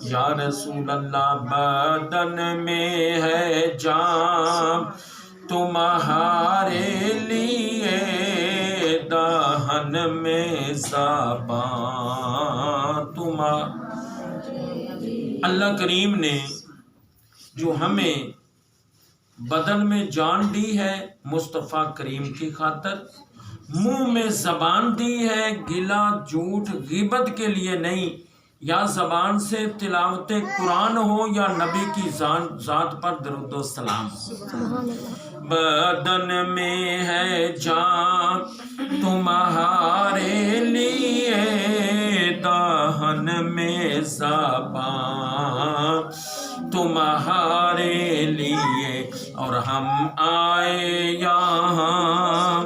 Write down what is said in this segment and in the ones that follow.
یا رسول اللہ بدن میں ہے جان تمہارے لیے، دہن میں زبان اللہ کریم نے جو ہمیں بدن میں جان دی ہے مصطفیٰ کریم کی خاطر، منہ میں زبان دی ہے گلا جھوٹ غیبت کے لیے نہیں، یا زبان سے تلاوت قرآن ہو یا نبی کی ذات پر درود و سلام ہو۔ بدن میں ہے جان تمہارے لیے، دہن میں زبان تمہارے لیے، اور ہم آئے یہاں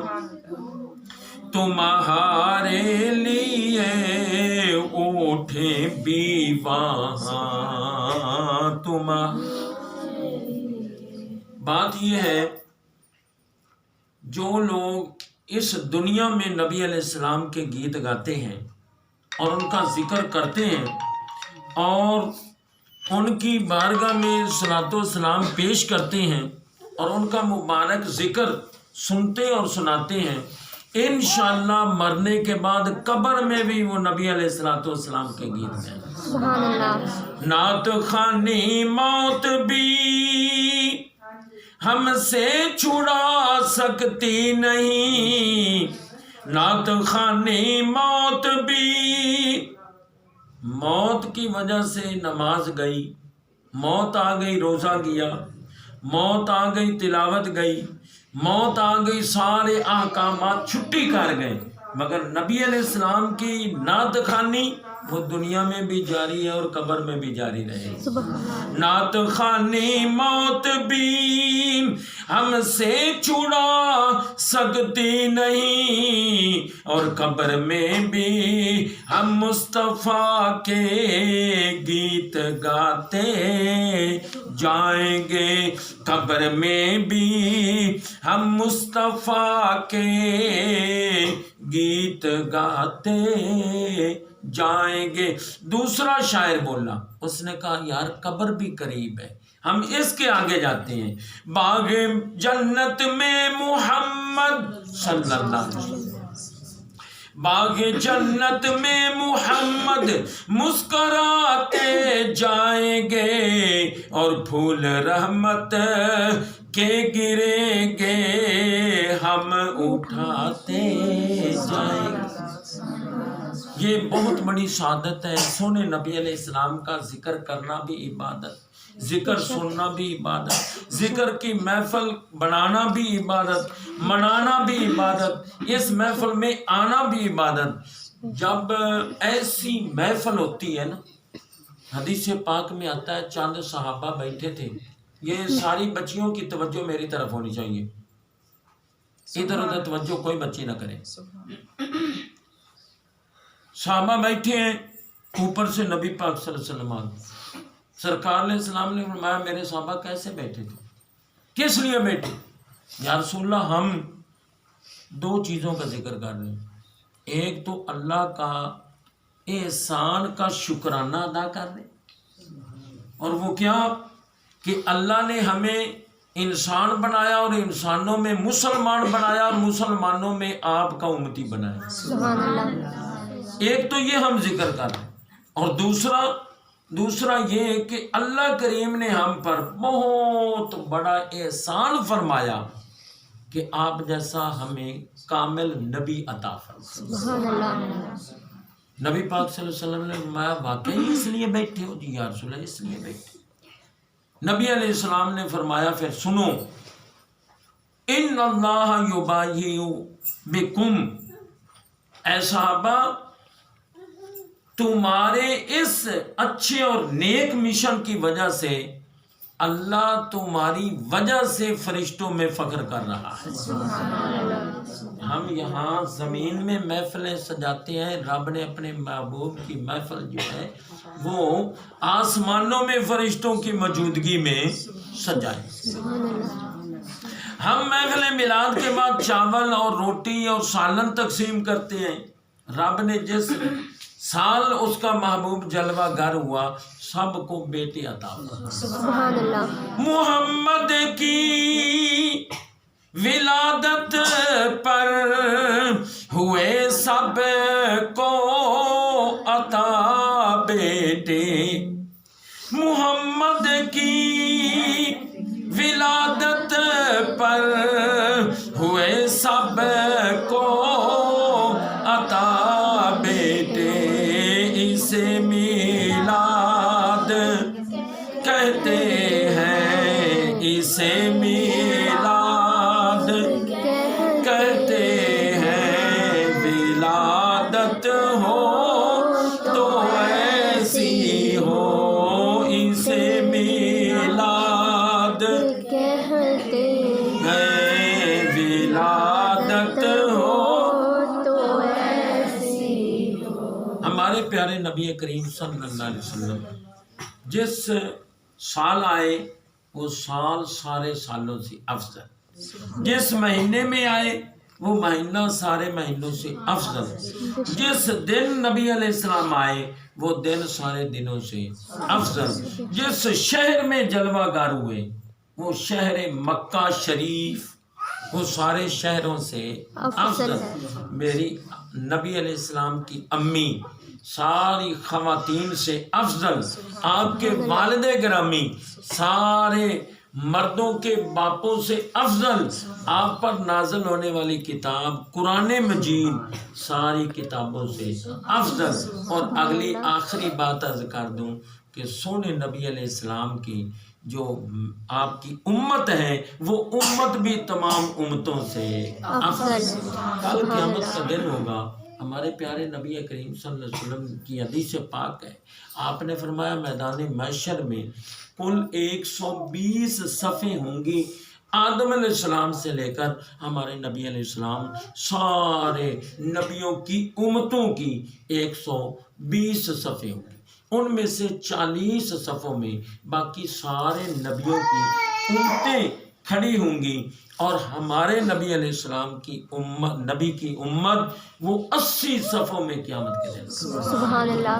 تمہارے لیے، اٹھے بھی وہاں بات یہ ہے، جو لوگ اس دنیا میں نبی علیہ السلام کے گیت گاتے ہیں اور ان کا ذکر کرتے ہیں اور ان کی بارگاہ میں صلاۃ و سلام پیش کرتے ہیں اور ان کا مبارک ذکر سنتے اور سناتے ہیں، انشاءاللہ مرنے کے بعد قبر میں بھی وہ نبی علیہ الصلوۃ والسلام کے گیت گائیں۔ سبحان اللہ۔ نعت خوانی موت بھی ہم سے چھڑا سکتی نہیں، نعت خوانی موت بھی، موت کی وجہ سے نماز گئی، موت آ گئی روزہ گیا، موت آ گئی تلاوت گئی، موت آ گئی سارے احکامات چھٹی کر گئے، مگر نبی علیہ السلام کی نعت خوانی وہ دنیا میں بھی جاری ہے اور قبر میں بھی جاری رہے گی۔ نعت خوانی موت بھی ہم سے چھڑا سکتی نہیں، اور قبر میں بھی ہم مصطفیٰ کے گیت گاتے جائیں گے، قبر میں بھی ہم مصطفیٰ کے گیت گاتے جائیں گے۔ دوسرا شاعر بولا، اس نے کہا یار قبر بھی قریب ہے، ہم اس کے آگے جاتے ہیں۔ باغ جنت میں محمد صلی اللہ علیہ وسلم، باغ جنت میں محمد مسکراتے جائیں گے، اور پھول رحمت کے گریں گے ہم اٹھاتے جائیں گے۔ یہ بہت بڑی سعادت ہے، سونے نبی علیہ السلام کا ذکر کرنا بھی عبادت، ذکر سننا بھی عبادت، ذکر کی محفل بنانا بھی عبادت، منانا بھی عبادت، اس محفل میں آنا بھی عبادت۔ جب ایسی محفل ہوتی ہے نا، حدیث پاک میں آتا ہے چند صحابہ بیٹھے تھے، یہ ساری بچیوں کی توجہ میری طرف ہونی چاہیے، ادھر ادھر توجہ کوئی بچی نہ کرے۔ صحابہ بیٹھے ہیں، اوپر سے نبی پاک صلی اللہ علیہ وسلم آگے، سرکار علیہ السلام نے فرمایا میرے صحابہ کیسے بیٹھے تھے، کس لیے بیٹھے؟ یا رسول اللہ ہم دو چیزوں کا ذکر کر رہے ہیں، ایک تو اللہ کا احسان کا شکرانہ ادا کر رہے ہیں، اور وہ کیا کہ اللہ نے ہمیں انسان بنایا اور انسانوں میں مسلمان بنایا اور مسلمانوں میں آپ کا امتی بنایا۔ سبحان اللہ۔ ایک تو یہ ہم ذکر کر رہے ہیں، اور دوسرا یہ کہ اللہ کریم نے ہم پر بہت بڑا احسان فرمایا کہ آپ جیسا ہمیں کامل نبی عطا فرمایا۔ سبحان اللہ۔ نبی پاک صلی اللہ علیہ وسلم نے فرمایا واقعی اس لیے بیٹھے ہو؟ جی یا رسول اللہ اس لیے بیٹھے۔ نبی علیہ السلام نے فرمایا پھر سنو، ان اللہ یباہی بکم، اے صحابہ تمہارے اس اچھے اور نیک مشن کی وجہ سے اللہ تمہاری وجہ سے فرشتوں میں فخر کر رہا ہے۔ ہم یہاں زمین میں محفلیں سجاتے ہیں، رب نے اپنے محبوب کی محفل جو ہے وہ آسمانوں میں فرشتوں کی موجودگی میں سجائے۔ ہم محفل میلاد کے بعد چاول اور روٹی اور سالن تقسیم کرتے ہیں، رب نے جس سال اس کا محبوب جلوہ گر ہوا، سب کو بیٹے عطا فرمائے۔ سبحان اللہ۔ محمد کی ولادت پر ہوئے سب کو عطا بیٹے، محمد کی ولادت پر ہوئے سب کو عطا بیٹے، اسے میلاد کہتے ہیں، اسے میلاد کہتے ہیں، ولادت ہو تو ایسی ہو، اسے میلاد کہتے ہیں، ولادت ہو۔ تو ایسی ہو۔ ہمارے پیارے نبی کریم صلی اللہ علیہ وسلم جس سال آئے وہ سال سارے سالوں سے افضل، جس مہینے میں آئے وہ مہینہ سارے مہینوں سے افضل، جس دن نبی علیہ السلام آئے وہ دن سارے دنوں سے افضل، جس شہر میں جلوہ گر ہوئے وہ شہر مکہ شریف وہ سارے شہروں سے افضل۔ میری نبی علیہ السلام کی امی ساری خواتین سے افضل، آپ کے والد گرامی سارے مردوں کے باپوں سے افضل، آپ پر نازل ہونے والی کتاب قرآن مجید ساری کتابوں سے افضل۔ اور اگلی آخری بات عرض کر دوں کہ سونے نبی علیہ السلام کی جو آپ کی امت ہے وہ امت بھی تمام امتوں سے افضل۔ کل قیامت کا دن ہوگا، ہمارے پیارے نبی کریم صلی اللہ علیہ وسلم کی حدیث پاک ہے، آپ نے فرمایا میدان محشر میں کل 120 صفیں ہوں گی، آدم علیہ السلام سے لے کر ہمارے نبی علیہ السلام سارے نبیوں کی امتوں کی 120 صفیں ہوں گی، ان میں سے 40 صفوں میں باقی سارے نبیوں کی امتیں کھڑی ہوں گی، اور ہمارے نبی علیہ السلام کی امت، نبی کی امت وہ 80 صفوں میں قیامت کے دن۔ سبحان اللہ۔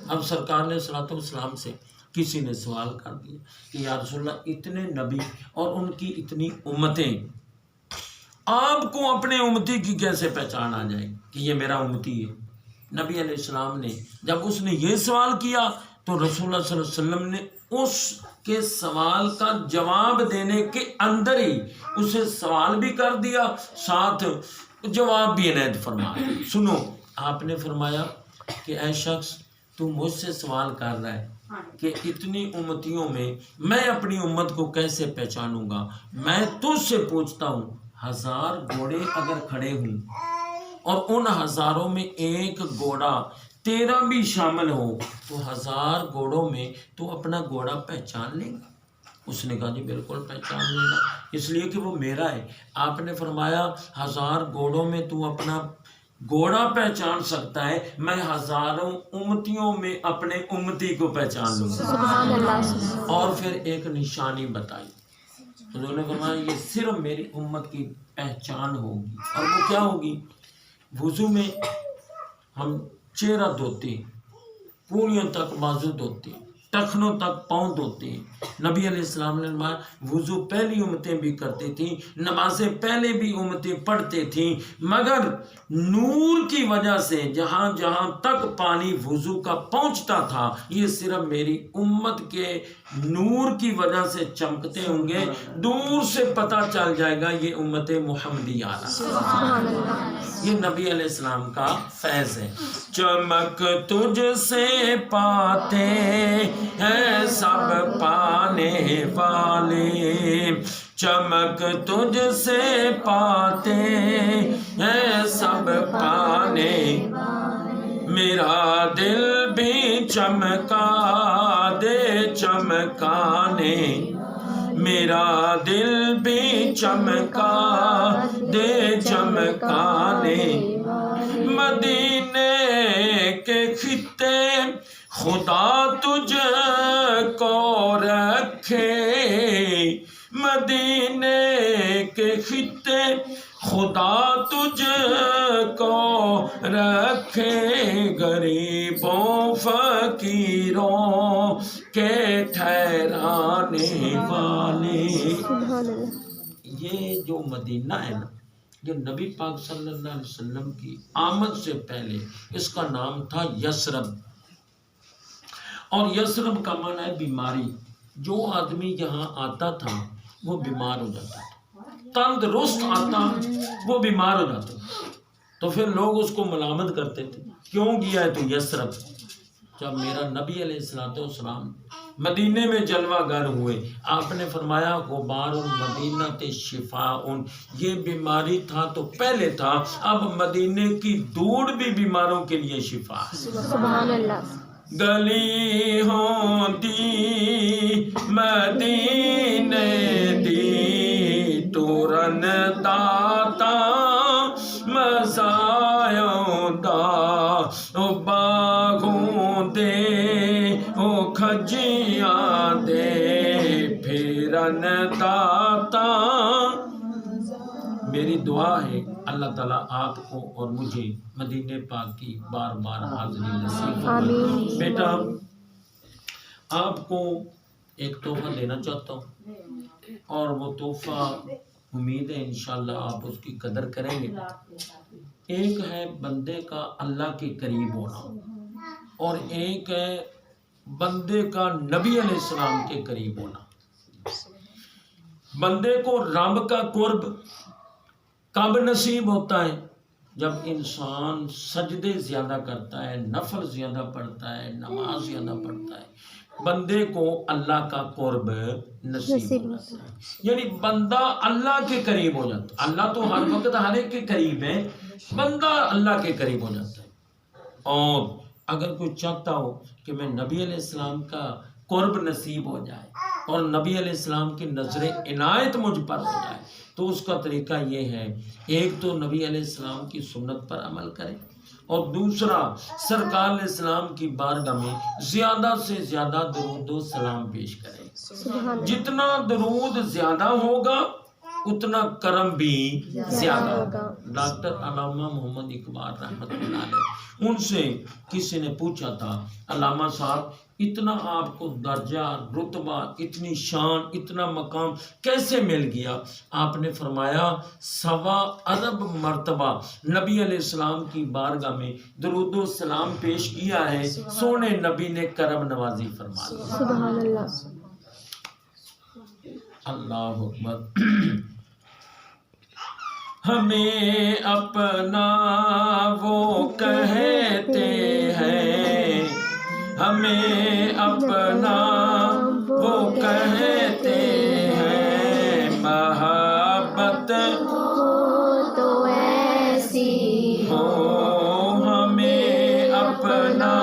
اب سرکار علیہ الصلوۃ والسلام سے کسی نے سوال کر دیا کہ یا رسول اللہ اتنے نبی اور ان کی اتنی امتیں، آپ کو اپنے امتی کی کیسے پہچان آ جائے کہ یہ میرا امتی ہے؟ نبی علیہ السلام نے جب اس نے یہ سوال کیا تو رسول اللہ صلی اللہ علیہ وسلم نے اس کے سوال کا جواب دینے کے اندر ہی اسے سوال بھی کر دیا، ساتھ جواب بھی عنایت فرمایا۔ سنو، آپ نے فرمایا کہ اے شخص تو مجھ سے سوال کر رہا ہے کہ اتنی امتیوں میں میں اپنی امت کو کیسے پہچانوں گا؟ میں تجھ سے پوچھتا ہوں، 1000 گھوڑے اگر کھڑے ہوں اور ان 1000 میں ایک گھوڑا تیرا بھی شامل ہو تو 1000 گھوڑوں میں تو اپنا گھوڑا پہچان لے گا؟ اس نے کہا جی بالکل پہچان لے گا، اس لیے کہ وہ میرا ہے۔ آپ نے فرمایا 1000 گھوڑوں میں تو اپنا گھوڑا پہچان سکتا ہے، میں 1000 امتیوں میں اپنے امتی کو پہچان لوں گا۔ سبحان اللہ۔ اور پھر ایک نشانی بتائی، حضور نے فرمایا یہ صرف میری امت کی پہچان ہوگی، اور وہ کیا ہوگی؟ وضو میں ہم چہرہ دھوتے ہیں، پوریوں تک بازو دھوتے ہیں، ٹخنوں تک پاؤں دھوتے ہیں۔ نبی علیہ السلام نے فرمایا وضو پہلی امتیں بھی کرتی تھیں، نمازیں پہلے بھی امتیں پڑھتے تھیں، مگر نور کی وجہ سے جہاں جہاں تک پانی وضو کا پہنچتا تھا یہ صرف میری امت کے نور کی وجہ سے چمکتے ہوں گے، دور سے پتہ چل جائے گا یہ امت محمدی آ سبحان اللہ۔ یہ نبی علیہ السلام کا فیض ہے۔ چمک تجھ سے پاتے ہیں سب پانے والے، چمک تجھ سے پاتے ہیں سب پانے، میرا دل بھی چمکا دے چمکانے، میرا دل بھی چمکا دے چمکانے، مدینے کے خطے خدا تجھ کو رکھے، مدینے کے خطے خدا تجھ کو رکھے، غریب کے ٹھہرانے والے. سبحان اللہ. یہ جو مدینہ ہے نا، جو نبی پاک صلی اللہ علیہ وسلم کی آمد سے پہلے اس کا نام تھا یثرب. اور یثرب کا معنی ہے بیماری. جو آدمی یہاں آتا تھا وہ بیمار ہو جاتا تھا، تندرست آتا وہ بیمار ہو جاتا. تو پھر لوگ اس کو ملامت کرتے تھے، کیوں گیا ہے تو یثرب. جب میرا نبی علیہ السلام مدینے میں جلوہ گر ہوئے، آپ نے فرمایا غبار المدینہ تے شفاء. یہ بیماری تھا تو پہلے تھا، اب مدینے کی دھوڑ بھی بیماروں کے لیے شفا ہے. سبحان اللہ. گلی ہوندی مدینے دی تورن داتا مزایوں دا او باغوں دے او کھجیاں دے پھرن داتا. میری دعا ہے اللہ تعالیٰ آپ کو اور مجھے مدینہ پاک کی بار بار حاضری نصیب فرمائے. بیٹا آپ کو ایک تحفہ دینا چاہتا ہوں، اور وہ تحفہ امید ہے انشاءاللہ آپ اس کی قدر کریں گے. ایک ہے بندے کا اللہ کے قریب ہونا، اور ایک ہے بندے کا نبی علیہ السلام کے قریب ہونا. بندے کو رب کا قرب کب نصیب ہوتا ہے؟ جب انسان سجدے زیادہ کرتا ہے، نفل زیادہ پڑھتا ہے، نماز زیادہ پڑھتا ہے، بندے کو اللہ کا قرب نصیب ہوتا ہے. یعنی بندہ اللہ کے قریب ہو جاتا ہے. اللہ تو ہر وقت ہر ایک کے قریب ہے، بندہ اللہ کے قریب ہو جاتا ہے. اور اگر کوئی چاہتا ہو کہ میں نبی علیہ السلام کا قرب نصیب ہو جائے اور نبی علیہ السلام کی نظر عنایت مجھ پر ہو جائے، تو اس کا طریقہ یہ ہے، ایک تو نبی علیہ السلام کی سنت پر عمل کرے، اور دوسرا سرکار علیہ السلام کی بارگاہ میں زیادہ سے زیادہ درود و سلام پیش کرے. جتنا درود زیادہ ہوگا اتنا کرم بھی زیادہ ہوگا. ڈاکٹر علامہ محمد اقبال رحمۃ اللہ علیہ، ان سے کسی نے پوچھا تھا، علامہ صاحب اتنا آپ کو درجہ، رتبہ، اتنی شان، اتنا مقام کیسے مل گیا؟ آپ نے فرمایا 1.25 ارب مرتبہ نبی علیہ السلام کی بارگاہ میں درود و سلام پیش کیا ہے، سونے نبی نے کرم نوازی فرما دی. سبحان اللہ. اللہ اکبر. ہمیں اپنا وہ کہتے ہیں، ہمیں اپنا وہ کہتے ہیں، محبت ہو تو ایسی ہو ہمیں اپنا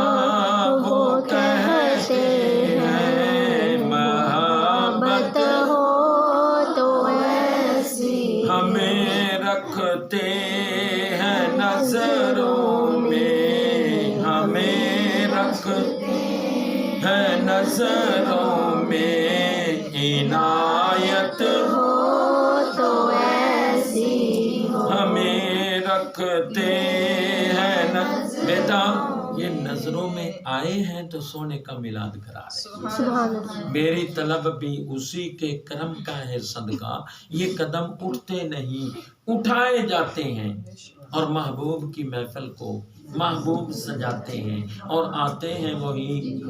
وہ کہتے ہیں، محبت ہو تو ایسی ہمیں رکھتے ہیں نظروں میں، ہمیں رکھتے ہیں نظروں میں، عنایت ہو تو ایسی ہمیں رکھتے ہیں بیٹا یہ نظروں میں آئے ہیں تو سونے کا میلاد کرا رہے. سبحان اللہ. میری طلب بھی اسی کے کرم کا ہے صدقہ، یہ قدم اٹھتے نہیں اٹھائے جاتے ہیں، اور محبوب کی محفل کو محبوب سجاتے ہیں، اور آتے ہیں وہی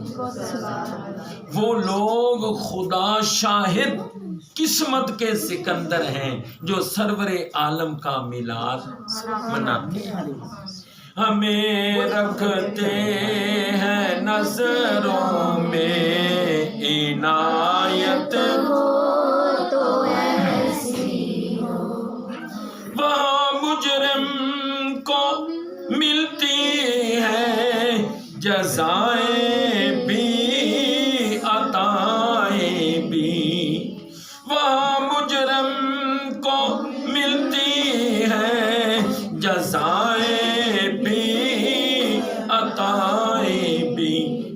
وہ لوگ خدا شاہد قسمت کے سکندر ہیں جو سرور عالم کا میلاد مناتے ہیں. ہمیں رکھتے ہیں نظروں میں، عنایت ہو تو ایسی وہاں مجرم کو ملتی ہے جزائیں بھی عطائیں بھی، وہاں مجرم کو ملتی ہے جزائیں بھی عطائیں بھی،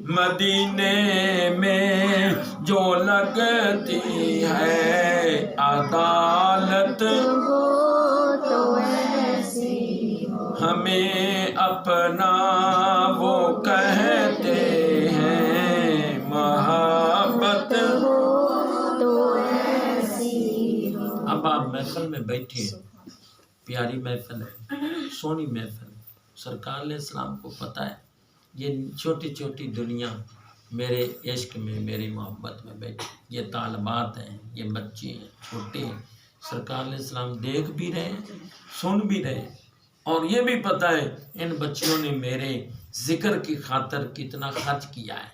مدینے میں جو لگتی ہے عدالت ہو تو ایسی ہمیں اپنا وہ کہتے ہیں، اب آپ محفل میں بیٹھے، پیاری محفل ہے، سونی محفل ہے، سرکار علیہ السلام کو پتہ ہے یہ چھوٹی چھوٹی دنیا میرے عشق میں، میری محبت میں بیٹھی، یہ طالبات ہیں، یہ بچے ہیں، چھوٹے ہیں، سرکار علیہ السلام دیکھ بھی رہے ہیں، سن بھی رہے ہیں، اور یہ بھی پتہ ہے ان بچیوں نے میرے ذکر کی خاطر کتنا خرچ کیا ہے،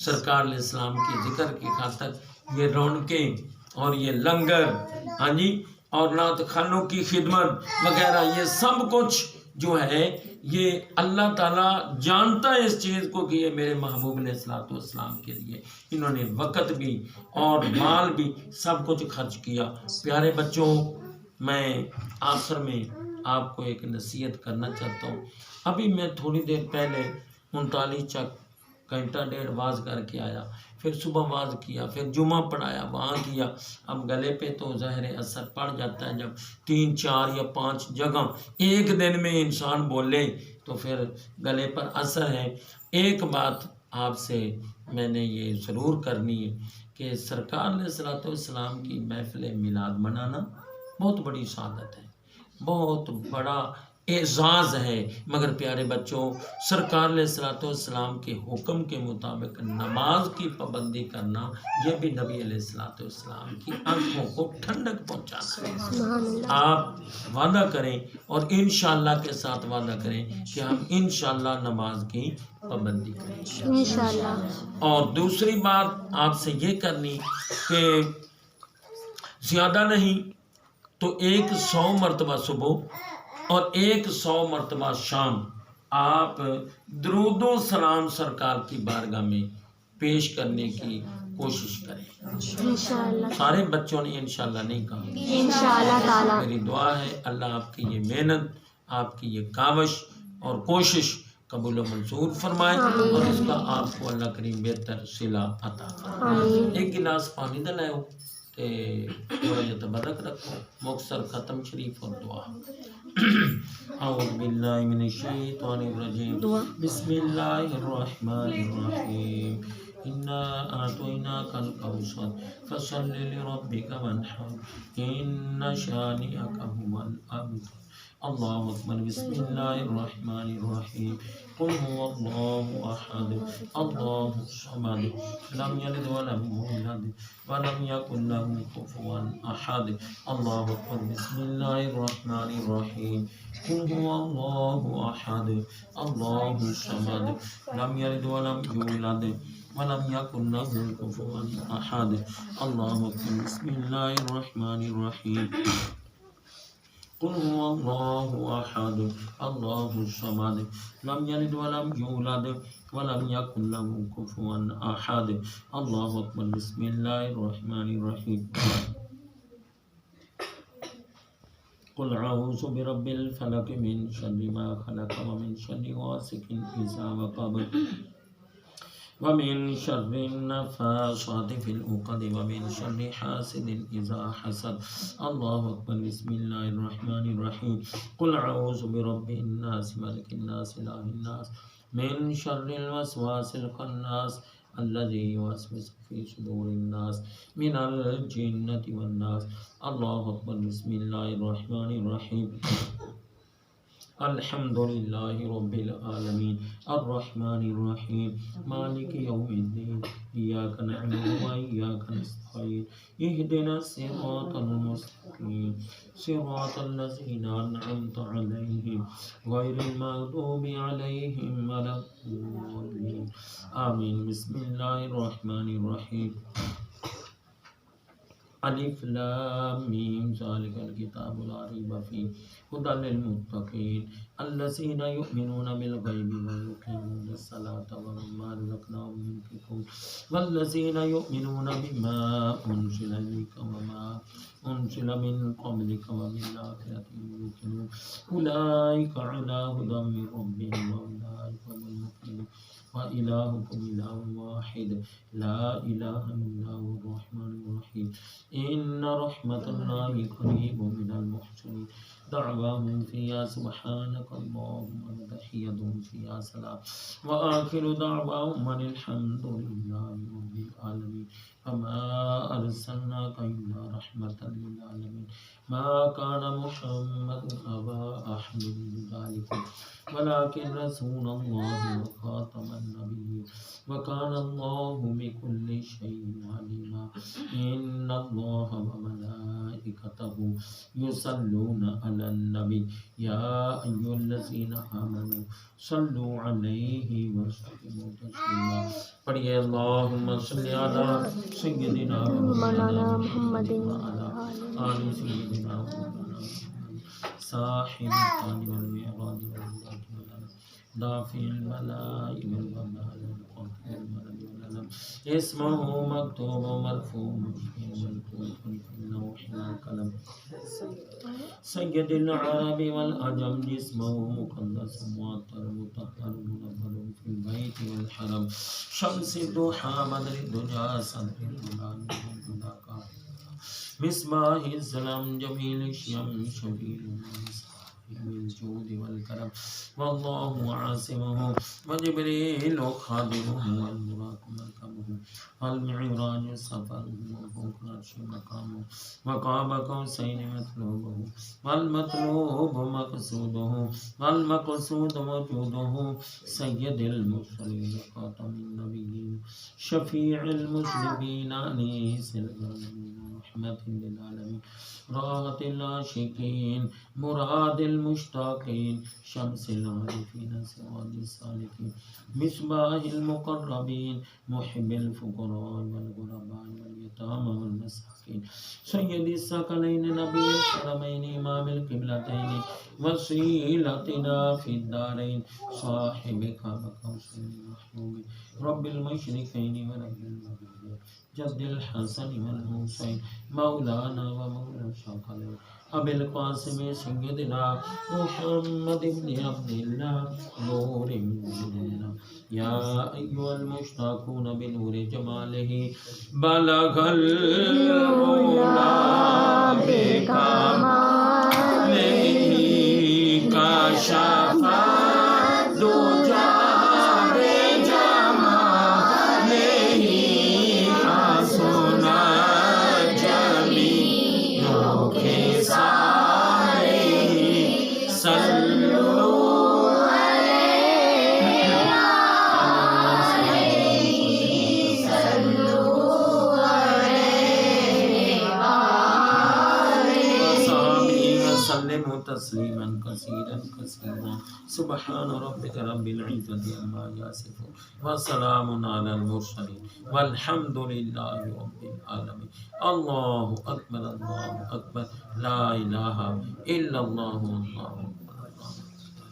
سرکار علیہ السلام کی ذکر کی خاطر یہ رونقیں اور یہ لنگر، ہاں جی، اور نعت خانوں کی خدمت وغیرہ، یہ سب کچھ جو ہے یہ اللہ تعالیٰ جانتا ہے اس چیز کو کہ یہ میرے محبوب علیہ الصلوۃ والسلام کے لیے انہوں نے وقت بھی اور مال بھی سب کچھ خرچ کیا۔ پیارے بچوں، میں آخر میں آپ کو ایک نصیحت کرنا چاہتا ہوں۔ ابھی میں تھوڑی دیر پہلے 39 چک گھنٹہ ڈیڑھ واز کر کے آیا، پھر صبح واز کیا، پھر جمعہ پڑھایا، وہاں کیا۔ اب گلے پہ تو ظاہر اثر پڑ جاتا ہے، جب 3 4 یا 5 جگہ ایک دن میں انسان بولے تو پھر گلے پر اثر ہے۔ ایک بات آپ سے میں نے یہ ضرور کرنی ہے کہ سرکار علیہ الصلوۃ والسلام کی محفل میلاد منانا بہت بڑی سعادت ہے، بہت بڑا اعزاز ہے، مگر پیارے بچوں، سرکار علیہ الصلوۃ والسلام کے حکم کے مطابق نماز کی پابندی کرنا یہ بھی نبی علیہ الصلوۃ والسلام کی آنکھوں کو ٹھنڈک پہنچانا ہے۔ آپ وعدہ کریں اور انشاءاللہ کے ساتھ وعدہ کریں کہ ہم انشاءاللہ نماز کی پابندی کریں انشاءاللہ۔ اور دوسری بات آپ سے یہ کرنی کہ زیادہ نہیں تو 100 مرتبہ صبح اور 100 مرتبہ شام آپ درود و سلام سرکار کی بارگاہ میں پیش کرنے کی کوشش کریں۔ انشاءاللہ، سارے بچوں نے انشاءاللہ نہیں کہا، انشاءاللہ تعالیٰ۔ میری دعا ہے اللہ آپ کی یہ محنت، آپ کی یہ کاوش اور کوشش قبول و منظور فرمائے اور اس کا آپ کو اللہ کریم بہتر صلہ عطا فرمائے۔ ایک گلاس پانی دا لائے ہو تے تھوڑا جا تبرک رکھو، مختصر ختم شریف اور دعا۔ اعوذ باللہ من الشیطان الرجیم، بسم اللہ الرحمن الرحیم، انا اعطیناک الکوثر فصل لربک وانحر ان شانئک هو الابتر۔ اللہ اکبر، بسم اللہ الرحمن الرحیم، قل هو اللہ احد اللہ الصمد لم یلد ولم یولد ولم یکن له کفوا احد۔ اللہ اکبر، بسم اللہ الرحمن الرحیم، قل هو اللہ احد اللہ الصمد لم یلد ولم یولد ولم یکن له کفوا احد۔ اللہ اکبر، بسم اللہ الرحمن الرحیم، قل هو اللہ احد اللہ الصمد لم یلد ولم یولد ولم یکن له کفوا احد۔ اللہ اکبر، بسم اللہ الرحمن الرحیم، قل اعوذ برب الفلق من شر ما خلق ومن شر غاسق اذا وقب ومن شر النفاثات في العقد ومن شر حاسد اذا حسد۔ اللہ اکبر، بسم اللہ الرحمن الرحیم، قل اعوذ برب الناس ملک الناس الہ الناس من شر الوسواس الخناس الذي يوسوس في صدور الناس من الجنة والناس۔ اللہ اکبر، بسم اللہ الرحمن الرحیم، الحمد للہ رب العالمین الرحمن الرحیم مالک یوم الدین ایاک نعبد و ایاک نستعین اہدنا الصراط المستقیم صراط الذین انعمت علیہم غیر المغضوب علیہم ولا الضالین آمین۔ بسم اللہ الرحمن الرحیم، الف لام میم ذالک الکتاب لا ریب فیہ ھدی للمتقین الذین یؤمنون بالغیب ویقیمون الصلاۃ ومما رزقناہم ينفقون والذین یؤمنون بما انزل الیک وما انزل من قبلک وبالآخرۃ هم یوقنون اولئک علی ھدی من ربہم واولئک هم المفلحون وإلہکم الہ واحد لا الہ الا هو الرحمن الرحیم ان رحمت اللہ قریب من المحسنین دعواہم فیہا سبحانک اللہم وتحیتہم فیہا سلام وآخر دعواہم ان الحمد للہ رب العالمین۔ وما ارسلناک أرسلناك إلا رحمة للعالمين ما كان محمد أبا أحد من رجالكم ولكن رسول الله وخاتم النبيين وكان الله بكل شيء عليما إن الله وملائكته يصلون على النبي يا أيها الذين آمنوا صلوا عليه وسلموا تسليما پڑھیے اللهم صل على سيدنا مولانا محمد وعلى آل سيدنا محمد صاحب القدر والمعراج والمعراج دافع البلاء والوباء والقتل والمرض والألم اسمه مكتوب مرفوع مكتوب في اللوح والقلم سيد العرب والعجم جسمه مقدس معطر مطهر منور في البيت والحرم شمس الضحى بدر الدجى صدر الهدى والهدى مصباح الظلام جميل الشيم شبيل بالجود والكرم والله عاصمه وجبريل خادمه والبراق مركبه والمعراج سفره وفوق العرش مقامه وقاب قوسين مطلوبه والمطلوب مقصوده والمقصود وجوده سيد المرسلين خاتم النبيين شفيع المذنبين أنيس العالمين رحمة للعالمين راحة العاشقين مراد المشتاقين شمس العارفين سواد السالكين مصباح المقربين محب الفقراء والغرباء واليتامى والمساكين سيد الثقلين نبي الحرمين إمام القبلتين وسيلتنا في الدارين صاحب كعبة قوسين المحبوب رب المشركين ورب المغربين جد الحسن والحسين مولانا ومولى الثقلين أبي القاسم سيدنا محمد بن عبد الله نور من الله يا أيها المشتاقون بنور جماله بلغ العلا بكماله كشف الدجى بجماله حسن جميع خصاله صلوا عليه صلوا عليه وصحبه وسلموا تسليما كثيرا كثيرا سبحان ربك رب العزة عما يصفون وسلام على المرسلين والحمد لله رب العالمين الله أكبر الله أكبر لا إله إلا الله والله أكبر الله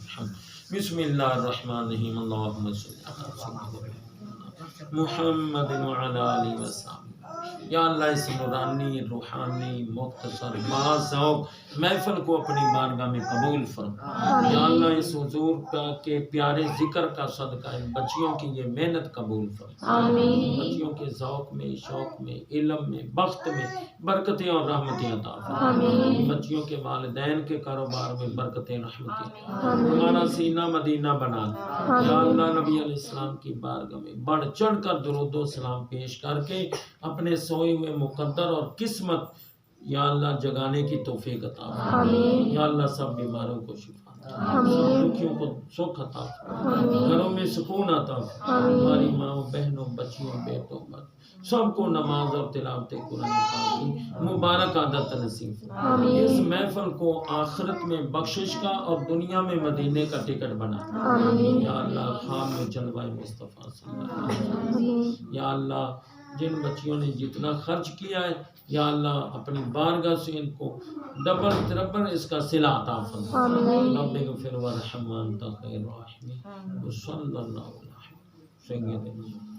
الحمد بسم الله الرحمن الرحيم اللهم صل على سيدنا محمد وعلى آله وسلم یا اللہ اس نورانی روحانی مختصر باذوق محفل کو اپنی بارگاہ میں قبول فرما یا اللہ اس حضور کے پیارے ذکر کا صدقہ ان بچیوں کی یہ محنت قبول فرما آمین بچیوں کے ذوق میں شوق میں علم میں بخت میں برکتیں اور رحمتیں عطا فرما آمین بچیوں کے والدین کے کاروبار میں برکتیں رحمتیں آمین ہمارا سینہ مدینہ بنا دے یا اللہ نبی علیہ السلام کی بارگاہ میں بڑھ چڑھ کر درود و سلام پیش کر کے اپنے سوئے ہوئے مقدر اور قسمت یا اللہ جگانے کی توفیق عطا فرما آمین یا اللہ سب بیماروں کو شفا دے آمین سب دکھیوں کو سکھ عطا فرما آمین گھروں میں سکون عطا فرما آمین ہماری ماں بہنوں بچیوں بیٹوں مردوں سب کو نماز اور تلاوت قرآن پاک کی مبارک عادت نصیب فرما آمین اس محفل کو آخرت میں بخشش کا اور دنیا میں مدینے کا ٹکٹ بنا آمین یا اللہ خواب میں جلوہ مصطفیٰ صلی اللہ علیہ وسلم آمین یا اللہ جن بچیوں نے جتنا خرچ کیا ہے یا اللہ اپنی بارگاہ سے ان کو ڈبل تربل اس کا صلہ عطا فرما آمین رب اغفر وارحم وانت خیر الراحمین وصلی اللہ علیہ وسلم